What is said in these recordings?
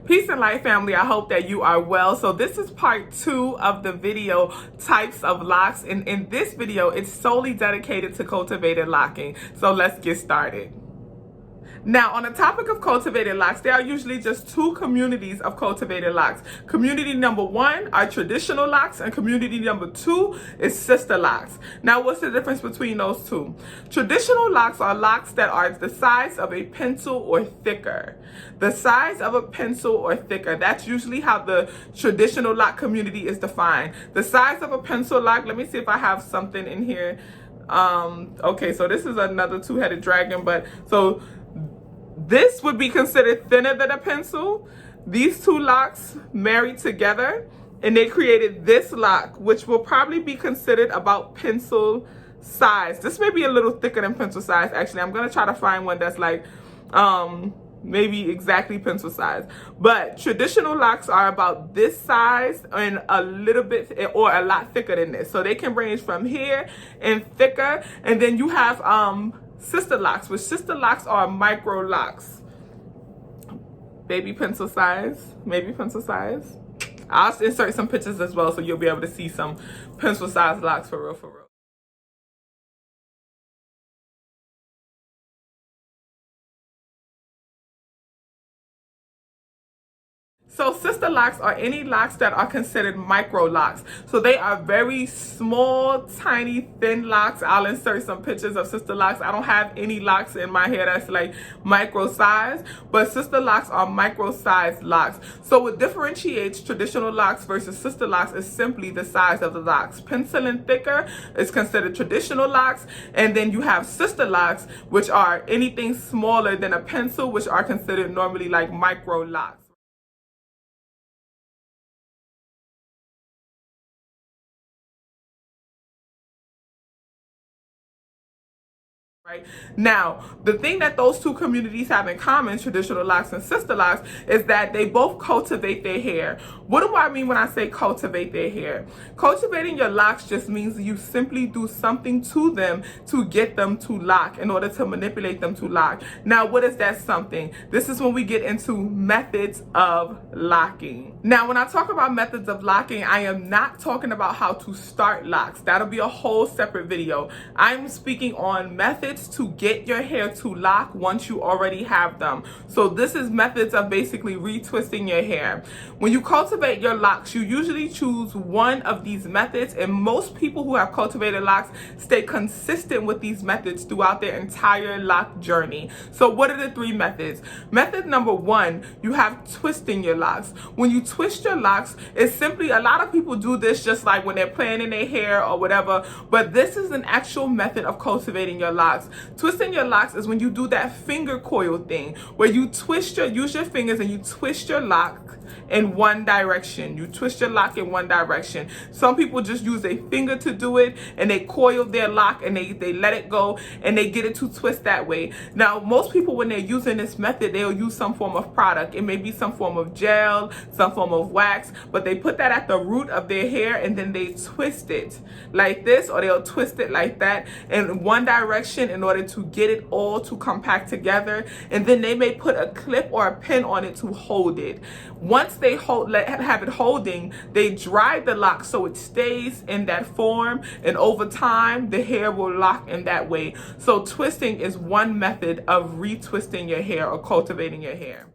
Peace and light, family. I hope that you are well. So this is part 2 of the video Types of Locs, and in this video it's solely dedicated to cultivated locking. So let's get started. Now, on the topic of cultivated locs, there are usually just 2 communities of cultivated locs. Community number 1 are traditional locs, and community number 2 is sister locs. Now, what's the difference between those two? Traditional locs are locs that are the size of a pencil or thicker. The size of a pencil or thicker. That's usually how the traditional loc community is defined. The size of a pencil loc. Let me see if I have something in here. Okay, so this is another 2-headed dragon, but so this would be considered thinner than a pencil. These 2 locs married together, and they created this loc, which will probably be considered about pencil size. This may be a little thicker than pencil size, actually. I'm gonna try to find one that's like, maybe exactly pencil size. But traditional locs are about this size and a little bit or a lot thicker than this. So they can range from here and thicker. And then you have, sister locs, which sister locs are micro locs. Baby pencil size, maybe pencil size. I'll insert some pictures as well so you'll be able to see some pencil size locs for real, for real. So sister locs are any locs that are considered micro locs. So they are very small, tiny, thin locs. I'll insert some pictures of sister locs. I don't have any locs in my hair that's like micro size, but sister locs are micro sized locs. So what differentiates traditional locs versus sister locs is simply the size of the locs. Pencil and thicker is considered traditional locs, and then you have sister locs, which are anything smaller than a pencil, which are considered normally like micro locs. Right. Now, the thing that those 2 communities have in common, traditional locs and sister locs, is that they both cultivate their hair. What do I mean when I say cultivate their hair? Cultivating your locs just means you simply do something to them to get them to lock, in order to manipulate them to lock. Now, what is that something? This is when we get into methods of locking. Now, when I talk about methods of locking, I am not talking about how to start locs. That'll be a whole separate video. I'm speaking on methods to get your hair to lock once you already have them. So this is methods of basically retwisting your hair. When you cultivate your locs, you usually choose one of these methods, and most people who have cultivated locs stay consistent with these methods throughout their entire loc journey. So what are the 3 methods? Method number 1, you have twisting your locs. When you twist your locs, it's simply, a lot of people do this just like when they're playing in their hair or whatever, but this is an actual method of cultivating your locs. Twisting your locs is when you do that finger coil thing, where you use your fingers and you twist your loc in one direction. You twist your loc in one direction. Some people just use a finger to do it, and they coil their loc and they let it go and they get it to twist that way. Now, most people, when they're using this method, they'll use some form of product. It may be some form of gel, some form of wax, but they put that at the root of their hair and then they twist it like this, or they'll twist it like that in one direction in order to get it all to compact together. And then they may put a clip or a pin on it to hold it. Once they have it holding, they dry the loc so it stays in that form, and over time the hair will lock in that way. So twisting is one method of retwisting your hair or cultivating your hair.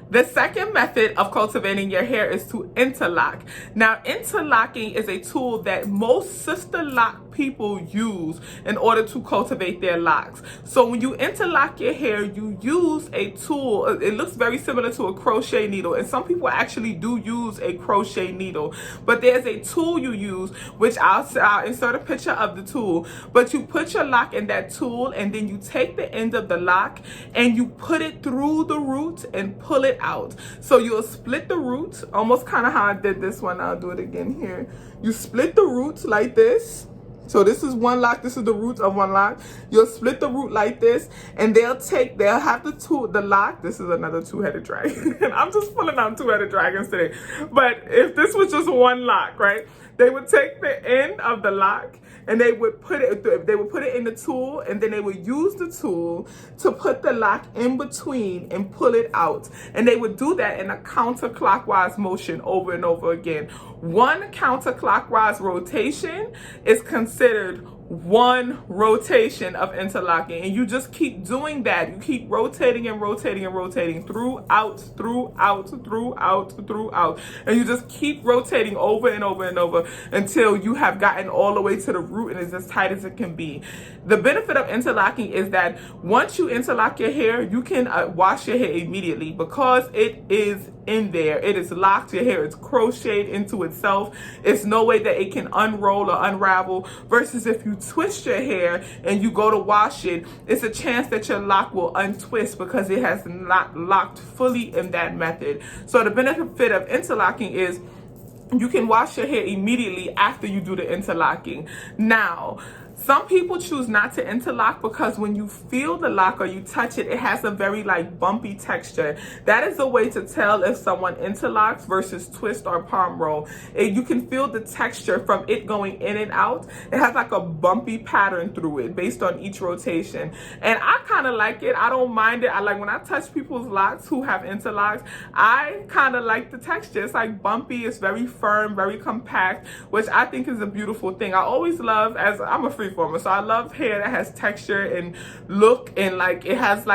The second method of cultivating your hair is to interlock. Now, interlocking is a tool that most sister loc people use in order to cultivate their locs. So when you interlock your hair, you use a tool. It looks very similar to a crochet needle, and some people actually do use a crochet needle. But there's a tool you use, which I'll insert a picture of the tool. But you put your loc in that tool, and then you take the end of the loc and you put it through the root and pull it out. So you'll split the root, almost kind of how I did this one. I'll do it again here. You split the roots like this, So this is one lock. This is the roots of one lock. You'll split the root like this, and they'll have the lock. This is another two-headed dragon. I'm just pulling out two-headed dragons today. But if this was just one lock, right? They would take the end of the lock and they would put it in the tool, and then they would use the tool to put the lock in between and pull it out. And they would do that in a counterclockwise motion over and over again. One counterclockwise rotation is considered one rotation of interlocking, and you just keep doing that. You keep rotating and rotating and rotating throughout, and you just keep rotating over and over and over until you have gotten all the way to the root and it's as tight as it can be. The benefit of interlocking is that once you interlock your hair, you can wash your hair immediately because it is in there. It is locked. Your hair is crocheted into itself. It's no way that it can unroll or unravel, versus if you twist your hair and you go to wash it, it's a chance that your lock will untwist because it has not locked fully in that method. So the benefit of interlocking is you can wash your hair immediately after you do the interlocking. Now, some people choose not to interlock because when you feel the lock or you touch it, it has a very bumpy texture. That is a way to tell if someone interlocks versus twist or palm roll. You can feel the texture from it going in and out. It has a bumpy pattern through it based on each rotation. And I kind of like it. I don't mind it. I like when I touch people's locks who have interlocks, I kind of like the texture. It's bumpy, it's very firm, very compact, which I think is a beautiful thing. I always love, as I'm a freeformer, so I love hair that has texture and look, and it has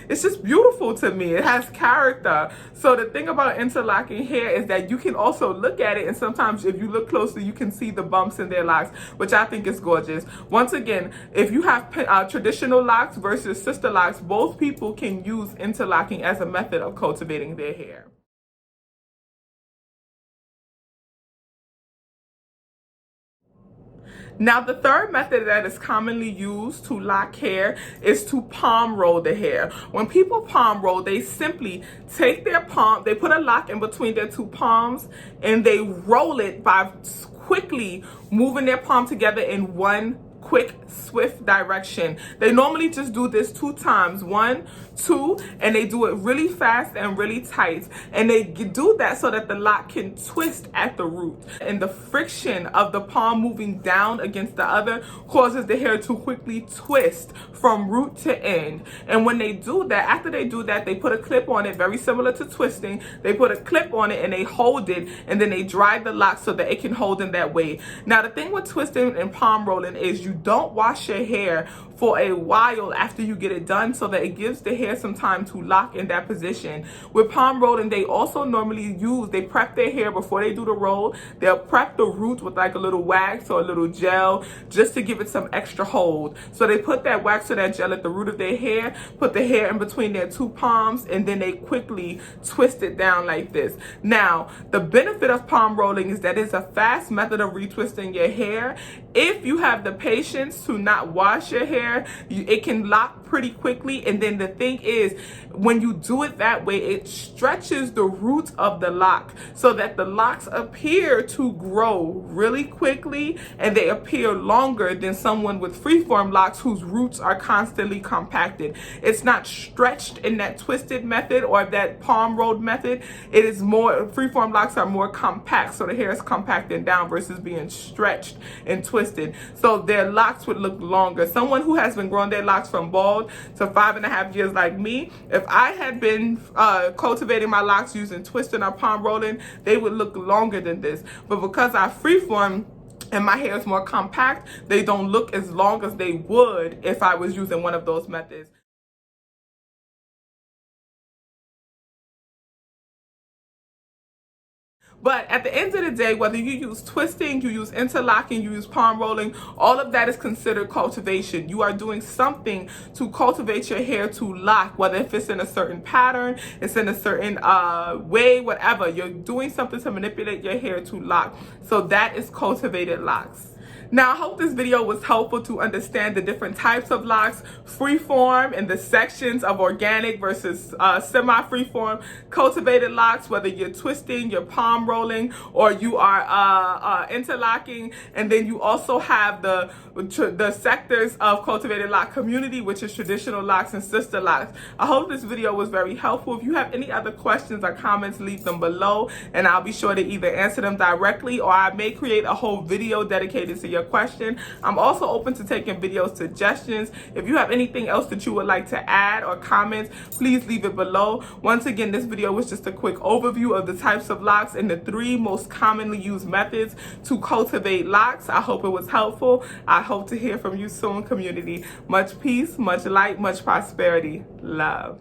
it's just beautiful to me. It has character. So the thing about interlocking hair is that you can also look at it, and sometimes if you look closely, you can see the bumps in their locks, which I think is gorgeous. Once again, if you have traditional locks versus sister locks, both people can use interlocking as a method of cultivating their hair. Now, the third method that is commonly used to lock hair is to palm roll the hair. When people palm roll, they simply take their palm, they put a lock in between their two palms, and they roll it by quickly moving their palm together in one quick, swift direction. They normally just do this 2 times, 1, 2, and they do it really fast and really tight. And they do that so that the lock can twist at the root. And the friction of the palm moving down against the other causes the hair to quickly twist from root to end. And when they do that, after they do that, they put a clip on it, very similar to twisting. They put a clip on it and they hold it, and then they dry the lock so that it can hold in that way. Now, the thing with twisting and palm rolling is you don't wash your hair for a while after you get it done, so that it gives the hair some time to lock in that position. With palm rolling, they also normally they prep their hair before they do the roll. They'll prep the root with a little wax or a little gel just to give it some extra hold. So they put that wax or that gel at the root of their hair, put the hair in between their 2 palms, and then they quickly twist it down like this. Now, the benefit of palm rolling is that it's a fast method of retwisting your hair. If you have the patience to not wash your hair, it can lock pretty quickly. And then the thing is, when you do it that way, it stretches the roots of the lock so that the locks appear to grow really quickly, and they appear longer than someone with freeform locks whose roots are constantly compacted. It's not stretched in that twisted method or that palm rolled method. It is more, freeform locks are more compact, so the hair is compacted down versus being stretched and twisted. So their locks would look longer. Someone who has been growing their locks from bald to 5.5 years like me, if I had been cultivating my locks using twisting or palm rolling, they would look longer than this. But because I freeform and my hair is more compact, they don't look as long as they would if I was using one of those methods. But at the end of the day, whether you use twisting, you use interlocking, you use palm rolling, all of that is considered cultivation. You are doing something to cultivate your hair to lock, whether if it's in a certain pattern, it's in a certain way, whatever. You're doing something to manipulate your hair to lock. So that is cultivated locks. Now, I hope this video was helpful to understand the different types of locks, freeform and the sections of organic versus semi-freeform, cultivated locks, whether you're twisting, you're palm rolling, or you are interlocking. And then you also have the sectors of cultivated lock community, which is traditional locks and sister locks. I hope this video was very helpful. If you have any other questions or comments, leave them below, and I'll be sure to either answer them directly, or I may create a whole video dedicated to your question. I'm also open to taking video suggestions. If you have anything else that you would like to add or comment, please leave it below. Once again, this video was just a quick overview of the types of locks and the 3 most commonly used methods to cultivate locks. I hope it was helpful. I hope to hear from you soon, community. Much peace, much light, much prosperity. Love.